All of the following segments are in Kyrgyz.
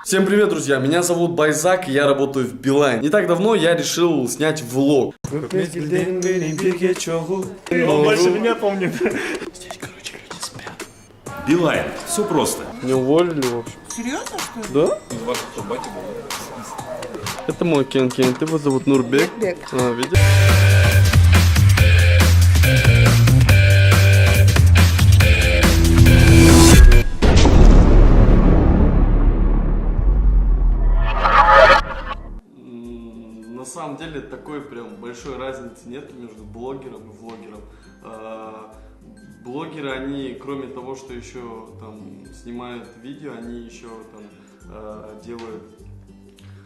Всем привет, друзья! Меня зовут Байзак, и я работаю в Билайн. Не так давно я решил снять влог. Он больше меня помнит. Здесь, короче, люди спят. Билайн. Все просто. Не уволили, в общем. Серьезно, что ли? Да? Это мой Кен. Его зовут Нурбек. Нурбек. Видишь? На самом деле такой прям большой разницы нет между блогером и влогером. Блогеры, они кроме того, что еще там снимают видео, они еще там делают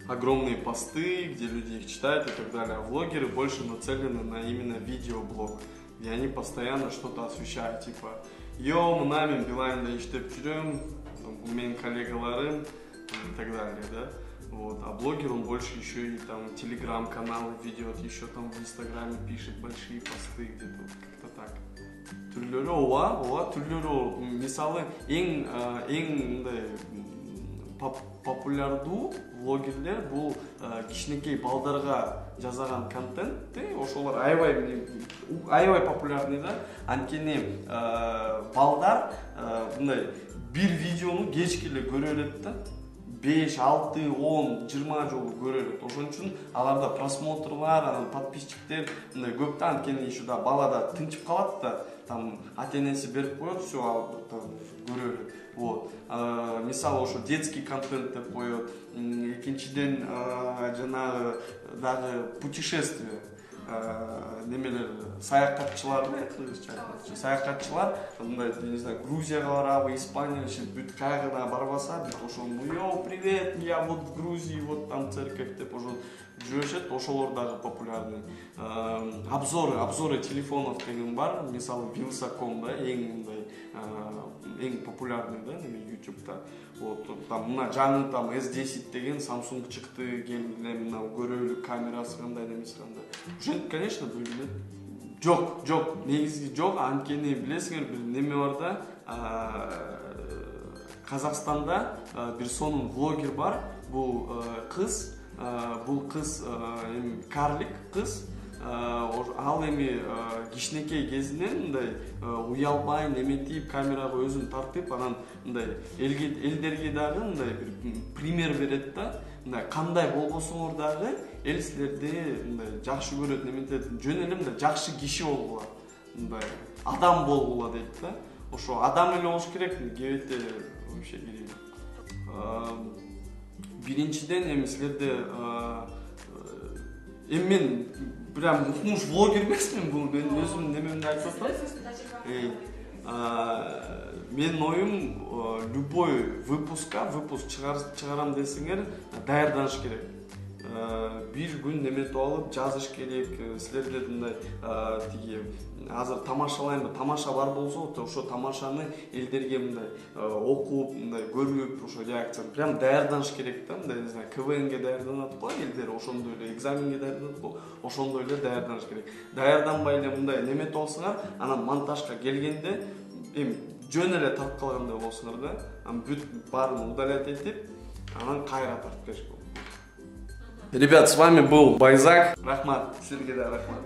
огромные посты, где люди их читают и так далее. А влогеры больше нацелены на именно видеоблог, где они постоянно что-то освещают, типа «Йо, нами Билайнда иштеп жүрем», «У меня коллегаларым» и так далее, да? Вот. А блогер, он больше еще и там телеграм-каналы ведет, еще там в инстаграме пишет большие посты, где-то вот как-то так. Түрлері оа түрлері мысалы ең популярдуу влогерлер бул кичинекей балдарга жасаган контентти ошолор аябай популярный да. Анткени балдар мындай бир видеону кечке эле көрө берет да. 5, 6, 10, 20 жолу көрөлөт. Ошон үчүн аларда просмотрлар, подписчиктер мындай көп да, анткени еще да балада тынчып калат да, там ата-энеси берип коет, все алып көрөлөт. Вот. Мисалы ошо детский контент деп коет. Экинчиден жанагы дагы путешествие. Немелер саякатчылар, саякатчылар, не знаю, Грузияга барабы, Испания, бүт кайгына барбаса, бүт ошол «Йоу, привет, я вот в Грузии, вот там церковь» деп ошол жүрөшөт, ошолор дагы популярный. Обзоры телефонов деген бар, мисалы Wylsacom да, эң популярный да, YouTube'да. Вот там мына жаңы там S10 деген Samsung чыкты, келди, мына көрөлүк камерасы кандай немеси кандай. Ошентип, конечно, бөлүнөт. Жок, негизги жок, анткени билесиңер, бир неме бар да, Казакстанда бир сонун влогер бар, бул кыз карлик кыз. Ал эми кичинекей кезинен мындай уялбай неметип камерага өзүн тартып, анан мындай элдерге дагы мындай бир пример берет да. Мындай кандай болбосоңор дагы эл силерди мындай жакшы көрөт, неметет, жөн эле мындай жакшы киши болгула, мындай адам болгула дейт да. Ошо адам эле болуш керек, кебете вообще керек. Биринчиден эми силерде мен прям укмуш влогер эмесмин, бул мен өзүм немемди айтып атам. Менин оюм любой выпуск чыгарам десеңер даярданыш керек. Бир күн неметип алып жазыш керек. Силерде мындай тиги азыр тамашалайм, тамаша бар болсо, ошо тамашаны элдерге мындай окуп, мындай көрүп, ошо реакция прям даярданыш керек да, мындай не знаю, КВНге даярданат го элдер, ошондой эле экзаменге даярданат го, ошондой эле даярданыш керек. Даярданбай эле мындай неметип алсаңар, анан монтажга келгенде эми жөн эле тартып калгандай болсуңар да, анан бүт баарын удалять этип, анан кайра тартып бериш болот. Ребят, с вами был Байзак. Рахмат, силерге да рахмат.